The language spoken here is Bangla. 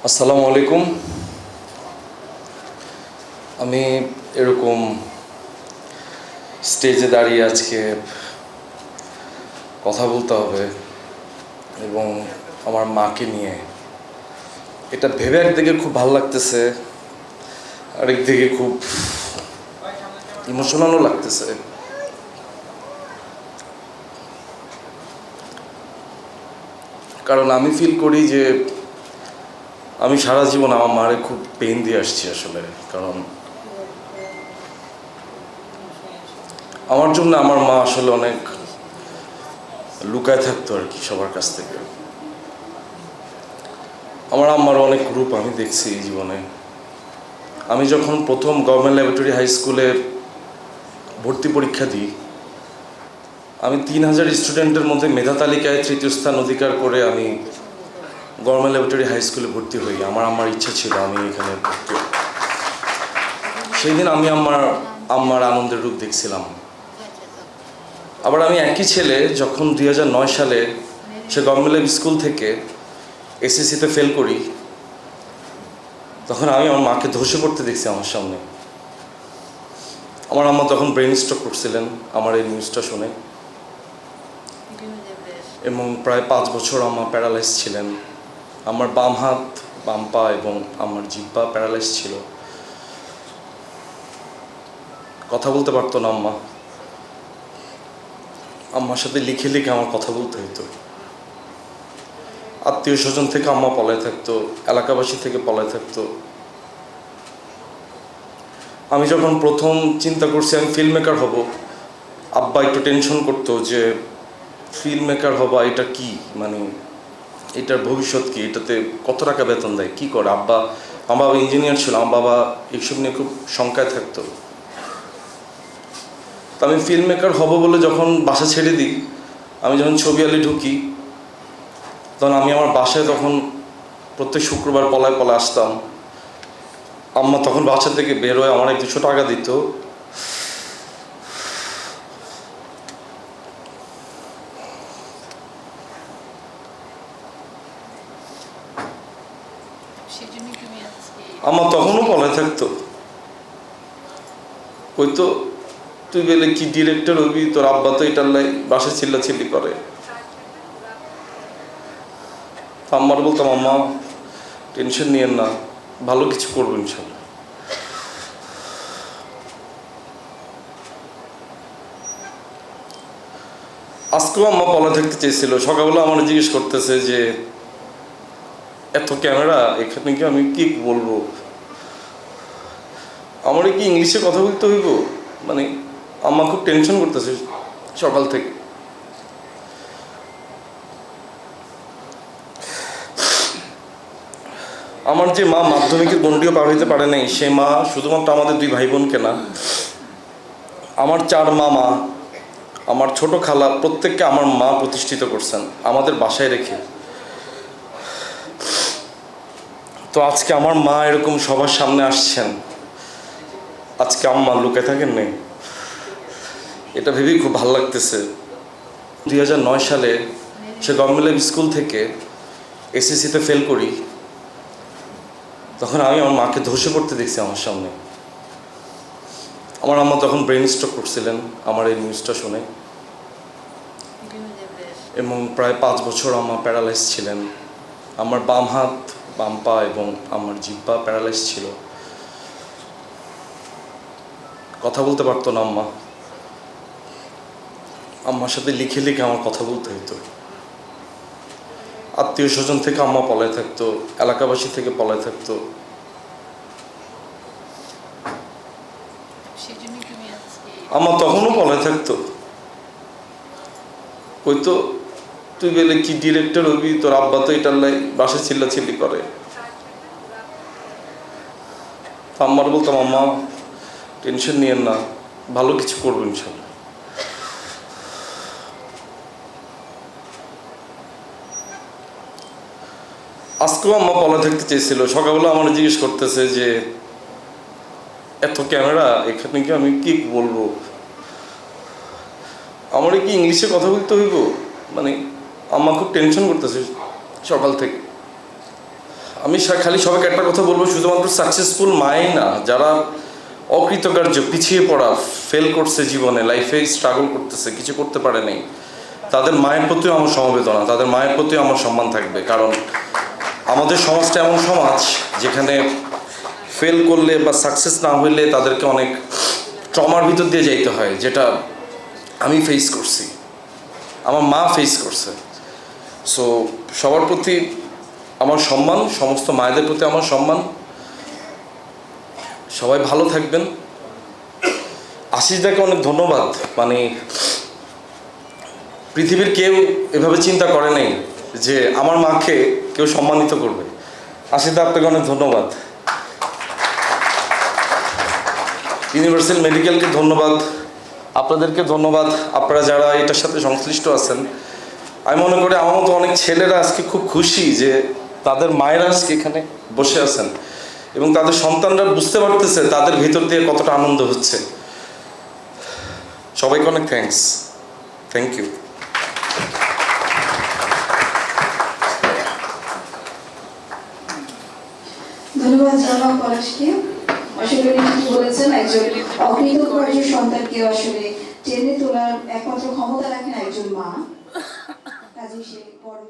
আসসালামু আলাইকুম। আমি এরকম স্টেজে দাঁড়িয়ে আজকে কথা বলতে হবে এবং আমার মাকে নিয়ে, এটা ভেবে একদিকে খুব ভালো লাগতেছে, আরেকদিকে খুব ইমোশনালও লাগতেছে। কারণ আমি ফিল করি যে আমি সারা জীবন আমার মারে খুব পেইন দিয়ে আসছি আসলে। কারণ আমার জন্য আমার মা আসলে অনেক লুকায় থাকতো আর কি সবার কাছ থেকে। আমার আম্মার অনেক রূপ আমি দেখছি এই জীবনে। আমি যখন প্রথম গভর্নমেন্ট ল্যাবরেটরি হাই স্কুলে ভর্তি পরীক্ষা দিই, আমি 3000 স্টুডেন্টের মধ্যে মেধা তালিকায় তৃতীয় স্থান অধিকার করে আমি গভর্নমেন্ট ল্যাবরেটরি হাই স্কুলে ভর্তি হই। আমার ইচ্ছা ছিল আমি এখানে ভর্তি হই। সেই দিন আমি আম্মার আনন্দের রূপ দেখছিলাম। আবার আমি একই ছেলে যখন 2009 সালে সে গভর্নমেন্ট স্কুল থেকে এসএসসিতে ফেল করি, তখন আমি আমার মাকে ধসে পড়তে দেখছি আমার সামনে। আমার আম্মা তখন ব্রেন স্ট্রোক করছিলেন আমার এই নিউজটা শুনে, এবং প্রায় 5 বছর আম্মা প্যারালাইজ ছিলেন। আমার বাম হাত, বাম পা এবং আমার জিহ্বা প্যারালাইজ ছিল। কথা বলতে পারতো না আম্মা। আম্মার সাথে লিখে লিখে আমার কথা বলতে হতো। আত্মীয় স্বজন থেকে আম্মা পলায় থাকতো, এলাকাবাসী থেকে পলায় থাকতো। আমি যখন প্রথম চিন্তা করছি আমি ফিল্ম মেকার হব, আব্বা একটু টেনশন করতো যে ফিল্ম মেকার হবা এটা কি, মানে এটার ভবিষ্যৎ কি, এটাতে কত টাকা বেতন দেয়, কি করে। আমার বাবা ইঞ্জিনিয়ার ছিল, আমার বাবা এইসব নিয়ে খুব শঙ্কায় থাকতো। তো আমি ফিল্ম মেকার হব বলে যখন বাসা ছেড়ে দিই, আমি যখন ছবি আলি ঢুকি, তখন আমি আমার বাসায় তখন প্রত্যেক শুক্রবার পলায় পলায় আসতাম। আম্মা তখন বাসা থেকে বের হয়ে আমার 200 টাকা দিত। আম্মা তখনও পলায় থাকতো, ওই তো তুই বলে কি ডিরেক্টর হবি, তোর আব্বা তো এটার লাই বাসা চিল্লাচিল্লি করে। আম্মার বলতাম আম্মা টেনশন নিয়েন না, ভালো কিছু করবো ইনশাল্লাহ। আজকেও আম্মা পলা থাকতে চেয়েছিল। সকালবেলা আমার জিজ্ঞেস করতেছে যে এত ক্যামেরা এখানে, কি আমি কি বলবো, আমার কি ইংলিশে কথা বলতে হইব, মানে আম্মা খুব টেনশন করতেছে সকাল থেকে। আমার যে মা মাধ্যমিকের গণ্ডিও পার হইতে পারে নাই, সে মা শুধুমাত্র আমাদের 2 ভাই বোনকে না, আমার 4 মামা, আমার ছোট খালা, প্রত্যেককে আমার মা প্রতিষ্ঠিত করছেন আমাদের বাসায় রেখে। তো আজকে আমার মা এরকম সবার সামনে আসছেন, আজকে আম্মা লুকে থাকেন নেই, এটা ভেবেই খুব ভালো লাগতেছে। 2009 সালে সে গভর্নমেন্ট স্কুল থেকে এসএসসিতে ফেল করি, তখন আমি আমার মাকে ধসে পড়তে দেখছি আমার সামনে। আমার আম্মা তখন ব্রেন স্ট্রোক করছিলেন আমার এই নিউজটা শুনে, এবং প্রায় 5 বছর আম্মা প্যারালাইজ ছিলেন। আমার বাম হাত, বাম পা এবং আমার জিহ্বা প্যারালাইজ ছিল। কথা বলতে পারতো না আম্মা। আম্মার সাথে লিখে লিখে আমার কথা বলতে হতো। আত্মীয় স্বজন থেকে আম্মা পলায় থাকতো, এলাকাবাসী থেকে পলায় থাকতো। আম্মা তখনও পলায় থাকতো, ওই তো তুই বলে কি ডিরেক্টর হবি, তোর আব্বা তো এটার লাই বাসা চিল্লাচিল্লি করে। আম্মার বলতাম আম্মা টেনশন নিয়েন না, ভালো কিছু করবো ইনশাল্লাহ। আজকেও আম্মা পলা থাকতে চেয়েছিল। সকালবেলা আমার জিজ্ঞেস করতেছে যে এত ক্যামেরা এখানে, কি আমি কি বলবো, আমার কি ইংলিশে কথা বলতে হইব, মানে আম্মা খুব টেনশন করতেছে সকাল থেকে। আমি খালি সবাইকে একটা কথা বলবো, শুধুমাত্র সাকসেসফুল মাই না, যারা অকৃতকার্য, পিছিয়ে পড়া, ফেল করছে জীবনে, লাইফে স্ট্রাগল করতেছে, কিছু করতে পারে নাই, তাদের মায়ের প্রতিও আমার সমবেদনা, তাদের মায়ের প্রতিও আমার সম্মান থাকবে। কারণ আমাদের সমাজটা এমন সমাজ যেখানে ফেল করলে বা সাকসেস না হইলে তাদেরকে অনেক ট্রমার ভিতর দিয়ে যাইতে হয়, যেটা আমি ফেস করছি, আমার মা ফেস করছে। সো সবার প্রতি আমার সম্মান, সমস্ত মায়েদের প্রতি আমার সম্মান। সবাই ভালো থাকবেন। আশিসদাকে অনেক ধন্যবাদ। মানে পৃথিবীর কেউ এভাবে চিন্তা করে নাই যে আমার মাকে কেউ সম্মানিত করবে। আশিসদা, আপনাকে অনেক ধন্যবাদ। ইউনিভার্সাল মেডিকেলকে ধন্যবাদ, আপনাদেরকে ধন্যবাদ, আপনারা যারা এটার সাথে সংশ্লিষ্ট আছেন। আমি মনে করি আমার মতো অনেক ছেলেরা আজকে খুব খুশি যে তাদের মায়েরা আজকে এখানে বসে আছেন এবং তাদের সন্তানরা বুঝতে পারতেছে তাদের ভিতর দিয়ে কতটা আনন্দ হচ্ছে। সবাইকে অনেক থ্যাংক ইউ। ধন্যবাদ জানাব পলাশকে। আসলে উনি কি বলেছেন, একজন অকৃতকার্য সন্তানকে আসলে টেনে তোলার একমাত্র ক্ষমতা রাখেন একজন মা, কাজে সে বড়